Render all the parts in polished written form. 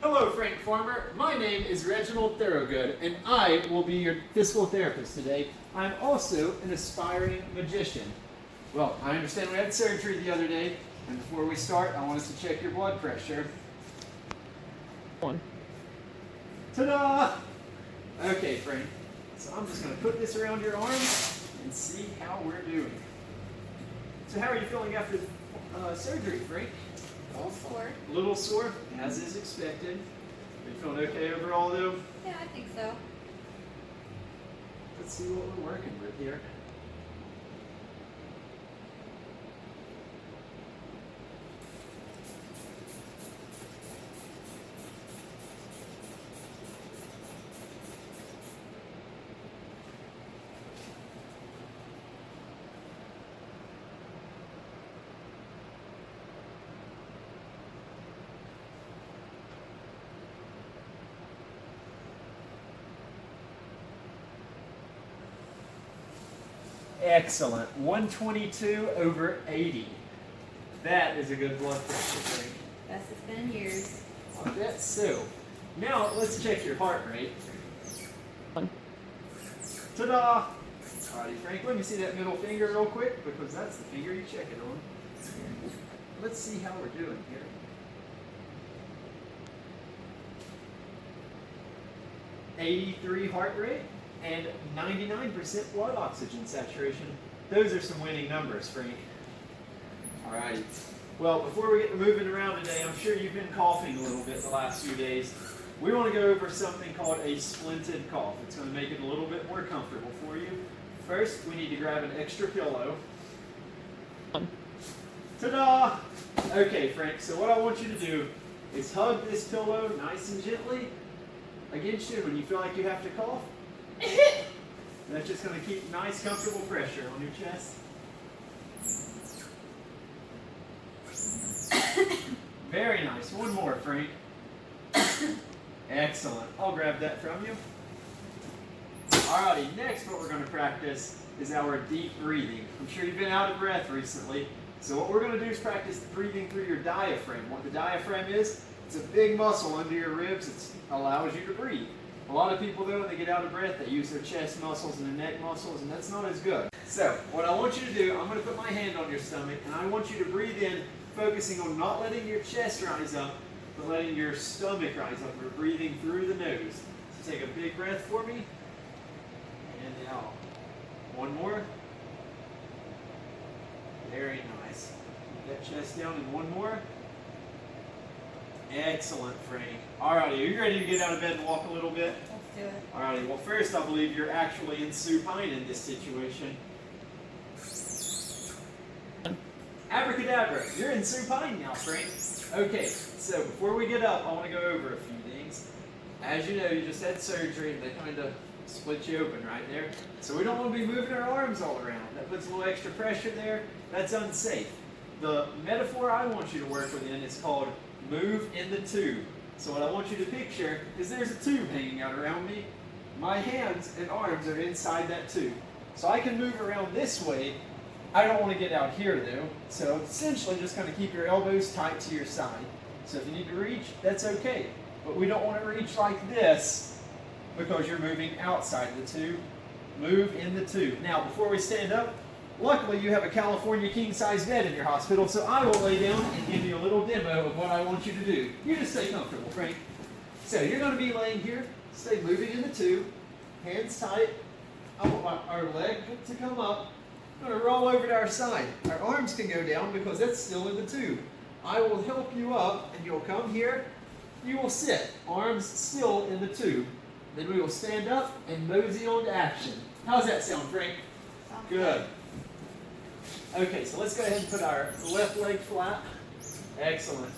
Hello, Frank Farmer. My name is Reginald Thoroughgood, and I will be your physical therapist today. I'm also an aspiring magician. Well, I understand we had surgery the other day, and before we start, I want us to check your blood pressure. Ta-da! Okay, Frank. So I'm just going to put this around your arm and see how we're doing. So how are you feeling after surgery, Frank? A little sore. A little sore, as is expected. Are you feeling okay overall, though? Yeah, I think so. Let's see what we're working with here. Excellent. 122/80. That is a good blood pressure, Frank. Best it's been in years. I bet so. Now let's check your heart rate. Ta-da! Alrighty, Frank, let me see that middle finger real quick because that's the finger you check it on. Let's see how we're doing here. .83 heart rate and 99% blood oxygen saturation. Those are some winning numbers, Frank. Alrighty. Well, before we get to moving around today, I'm sure you've been coughing a little bit the last few days. We want to go over something called a splinted cough. It's going to make it a little bit more comfortable for you. First, we need to grab an extra pillow. Ta-da! Okay, Frank, so what I want you to do is hug this pillow nice and gently against you when you feel like you have to cough. That's just going to keep nice, comfortable pressure on your chest. Very nice. One more, Frank. Excellent. I'll grab that from you. Alrighty, next what we're going to practice is our deep breathing. I'm sure you've been out of breath recently, so what we're going to do is practice breathing through your diaphragm. What the diaphragm is, it's a big muscle under your ribs. It allows you to breathe. A lot of people, though, when they get out of breath, they use their chest muscles and their neck muscles, and that's not as good. So, what I want you to do, I'm going to put my hand on your stomach, and I want you to breathe in, focusing on not letting your chest rise up, but letting your stomach rise up. We're breathing through the nose. So take a big breath for me, and out. One more. Very nice. Keep that chest down, and one more. Excellent, Frank. Alrighty, are you ready to get out of bed and walk a little bit? Let's do it. Alrighty, well first I believe you're actually in supine in this situation. Abracadabra, you're in supine now, Frank. Okay, so before we get up, I want to go over a few things. As you know, you just had surgery and they kind of split you open right there. So we don't want to be moving our arms all around. That puts a little extra pressure there. That's unsafe. The metaphor I want you to work within is called move in the tube. So what I want you to picture is there's a tube hanging out around me. My hands and arms are inside that tube. So I can move around this way. I don't want to get out here though. So essentially just kind of keep your elbows tight to your side. So if you need to reach, that's okay. But we don't want to reach like this because you're moving outside of the tube. Move in the tube. Now before we stand up, luckily you have a California king-size bed in your hospital, so I will lay down and give you a little demo of what I want you to do. You just stay comfortable, Frank. So you're going to be laying here, stay moving in the tube, hands tight. I want our leg to come up. I'm going to roll over to our side. Our arms can go down because that's still in the tube. I will help you up and you'll come here. You will sit, arms still in the tube. Then we will stand up and mosey on to action. How's that sound, Frank? Sounds Good. Okay, so let's go ahead and put our left leg flat. Excellent.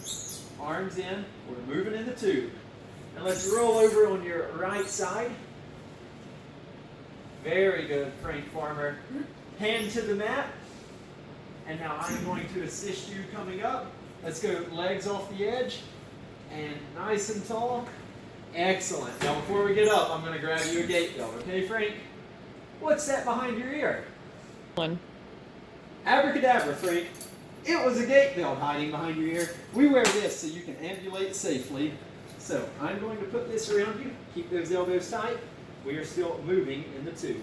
Arms in. We're moving in the tube. And let's roll over on your right side. Very good, Frank Farmer. Hand to the mat. And now I'm going to assist you coming up. Let's go legs off the edge. And nice and tall. Excellent. Now before we get up, I'm going to grab you a gait belt. Okay, Frank? What's that behind your ear? Abracadabra, Frank. It was a gait belt hiding behind your ear. We wear this so you can ambulate safely. So I'm going to put this around you. Keep those elbows tight. We are still moving in the tube.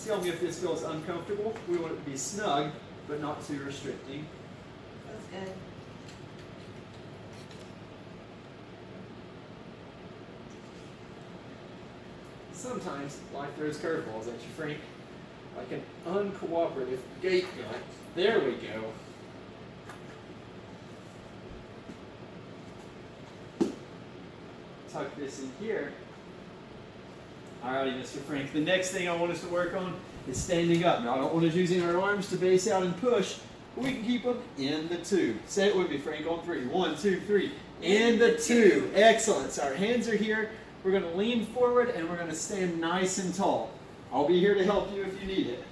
Tell me if this feels uncomfortable. We want it to be snug, but not too restricting. That's good. Sometimes life throws curveballs at you, Frank. Like an uncooperative gate nut. There we go. Tuck this in here. Alrighty, Mr. Frank. The next thing I want us to work on is standing up. Now, I don't want us using our arms to base out and push, but we can keep them in the tube. Say it with me, Frank, on 3. 1, 2, 3. In the tube. Excellent. So our hands are here. We're going to lean forward and we're going to stand nice and tall. I'll be here to help you if you need it.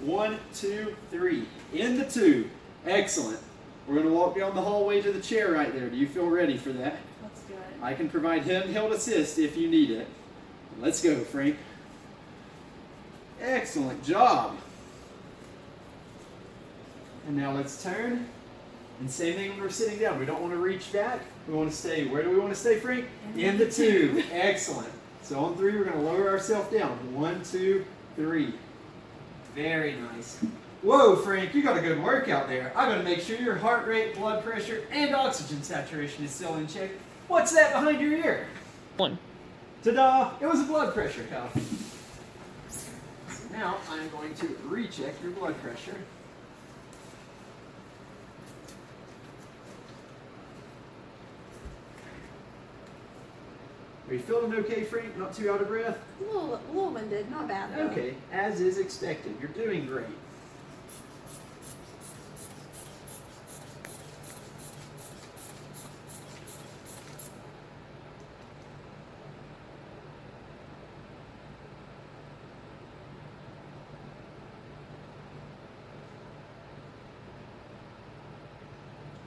1, 2, 3. In the tube. Excellent. We're going to walk down the hallway to the chair right there. Do you feel ready for that? Let's do it. I can provide handheld assist if you need it. Let's go, Frank. Excellent job. And now let's turn. And same thing when we're sitting down. We don't want to reach back. We want to stay. Where do we want to stay, Frank? In the tube. Excellent. So on 3, we're going to lower ourselves down. 1, 2, 3. Very nice. Whoa, Frank, you got a good workout there. I got to make sure your heart rate, blood pressure, and oxygen saturation is still in check. What's that behind your ear? 1. Ta-da! It was a blood pressure cuff. So now I'm going to recheck your blood pressure. Are you feeling okay, Frank? Not too out of breath? A little winded, not bad though. Okay, as is expected. You're doing great.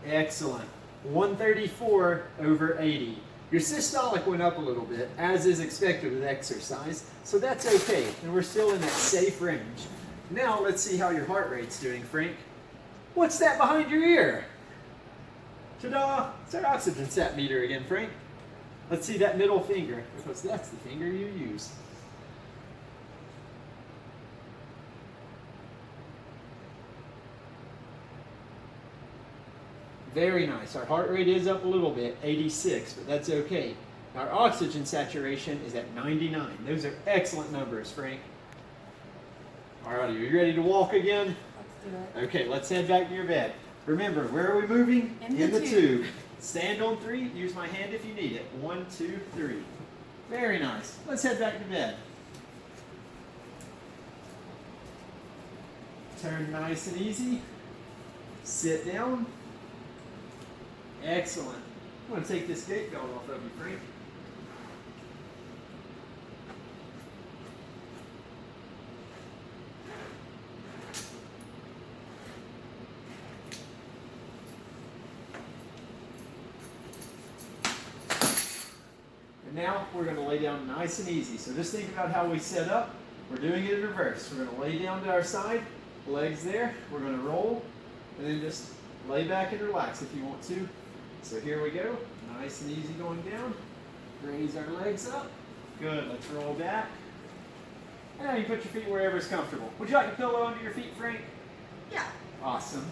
Excellent. 134 over 80. Your systolic went up a little bit, as is expected with exercise, so that's okay, and we're still in that safe range. Now let's see how your heart rate's doing, Frank. What's that behind your ear? Ta-da! It's our oxygen sat meter again, Frank. Let's see that middle finger, because that's the finger you use. Very nice. Our heart rate is up a little bit, 86, but that's okay. Our oxygen saturation is at 99. Those are excellent numbers, Frank. All right, are you ready to walk again? Let's do it. Okay, let's head back to your bed. Remember, where are we moving? In the tube. Stand on 3. Use my hand if you need it. 1, 2, 3. Very nice. Let's head back to bed. Turn nice and easy. Sit down. Excellent. I'm going to take this gate belt off of you, Frank. And now we're going to lay down nice and easy. So just think about how we set up. We're doing it in reverse. We're going to lay down to our side, legs there. We're going to roll, and then just lay back and relax if you want to. So here we go, nice and easy going down. Raise our legs up. Good, let's roll back. And now you put your feet wherever is comfortable. Would you like a pillow under your feet, Frank? Yeah. Awesome.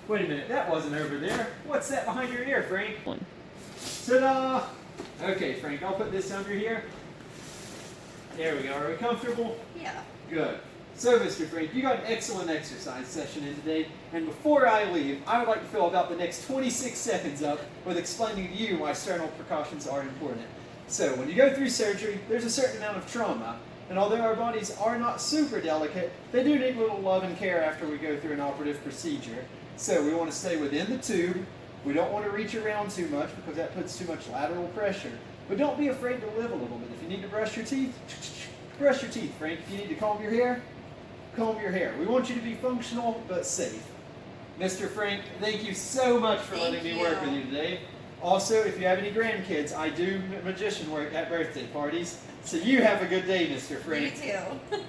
Wait a minute, that wasn't over there. What's that behind your ear, Frank? 1. Ta-da! Okay, Frank, I'll put this under here. There we go, are we comfortable? Yeah. Good. So, Mr. Frank, you got an excellent exercise session in today, and before I leave, I would like to fill about the next 26 seconds up with explaining to you why sternal precautions are important. So, when you go through surgery, there's a certain amount of trauma, and although our bodies are not super delicate, they do need a little love and care after we go through an operative procedure. So, we want to stay within the tube. We don't want to reach around too much because that puts too much lateral pressure. But don't be afraid to live a little bit. If you need to brush your teeth, Frank. If you need to comb your hair, comb your hair. We want you to be functional but safe. Mr. Frank, thank you so much for letting me work with you today. Also, if you have any grandkids, I do magician work at birthday parties. So you have a good day, Mr. Frank. You too.